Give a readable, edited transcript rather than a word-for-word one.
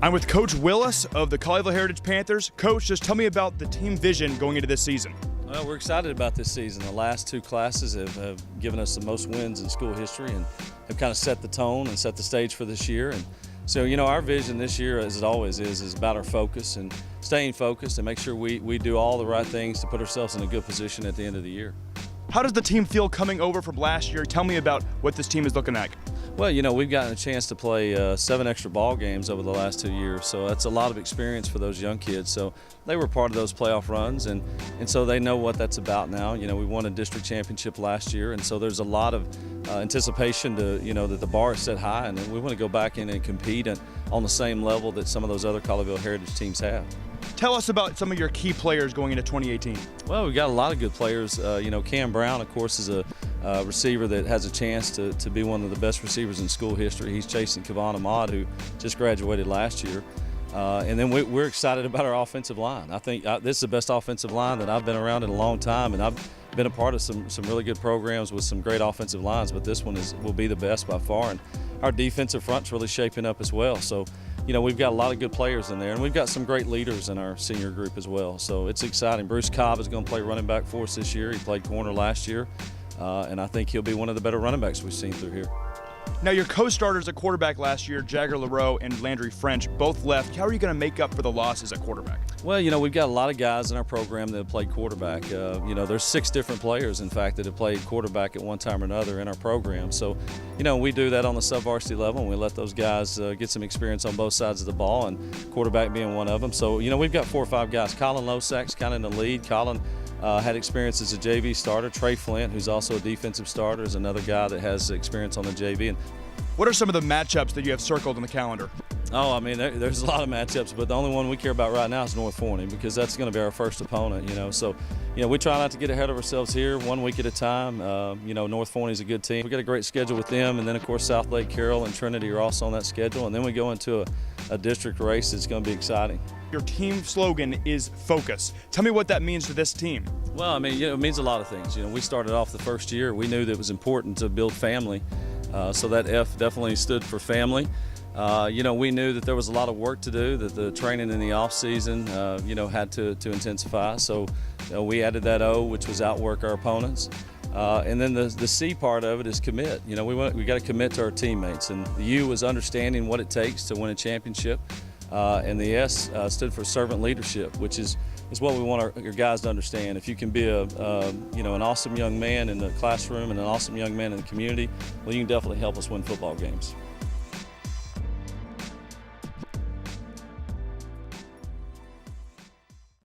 I'm with Coach Willis of the Colleyville Heritage Panthers. Coach, just tell me about the team vision going into this season. Well, we're excited about this season. The last two classes have given us the most wins in school history and have kind of set the tone and set the stage for this year. And so, our vision this year, as it always is about our focus and staying focused and make sure we do all the right things to put ourselves in a good position at the end of the year. How does the team feel coming over from last year? Tell me about what this team is looking like. Well, we've gotten a chance to play 7 extra ball games over the last 2 years, so that's a lot of experience for those young kids. So they were part of those playoff runs, and so they know what that's about now. We won a district championship last year, and so there's a lot of anticipation to, that the bar is set high, and we want to go back in and compete on the same level that some of those other Colleyville Heritage teams have. Tell us about some of your key players going into 2018. Well, we've got a lot of good players. Cam Brown, of course, is a receiver that has a chance to be one of the best receivers in school history. He's chasing Kavon Ahmad, who just graduated last year. And then we're excited about our offensive line. I think this is the best offensive line that I've been around in a long time, and I've been a part of some really good programs with some great offensive lines, but this one will be the best by far. And our defensive front's really shaping up as well. So, we've got a lot of good players in there, and we've got some great leaders in our senior group as well. So it's exciting. Bruce Cobb is going to play running back for us this year. He played corner last year, and I think he'll be one of the better running backs we've seen through here. Now, your co-starters at quarterback last year, Jagger LaRoe and Landry French, both left. How are you going to make up for the losses at quarterback? Well, we've got a lot of guys in our program that have played quarterback. There's 6 different players, in fact, that have played quarterback at one time or another in our program. So, we do that on the sub-varsity level, and we let those guys get some experience on both sides of the ball, and quarterback being one of them. So, we've got 4 or 5 guys. Colin Losak's kind of in the lead. Colin had experience as a JV starter. Trey Flint, who's also a defensive starter, is another guy that has experience on the JV. And what are some of the matchups that you have circled on the calendar? Oh, there's a lot of matchups, but the only one we care about right now is North Forney, because that's going to be our first opponent, So, we try not to get ahead of ourselves here, 1 week at a time. North Forney's a good team. We've got a great schedule with them, and then, of course, South Lake, Carroll, and Trinity are also on that schedule. And then we go into a district race. It's going to be exciting. Your team slogan is focus. Tell me what that means to this team. Well, it means a lot of things. We started off the first year. We knew that it was important to build family. So that F definitely stood for family. We knew that there was a lot of work to do, that the training in the off season, had to intensify. So we added that O, which was outwork our opponents. And then the C part of it is commit. We got to commit to our teammates. And the U was understanding what it takes to win a championship. And the S stood for servant leadership, which is what we want our guys to understand. If you can be an awesome young man in the classroom and an awesome young man in the community, well, you can definitely help us win football games.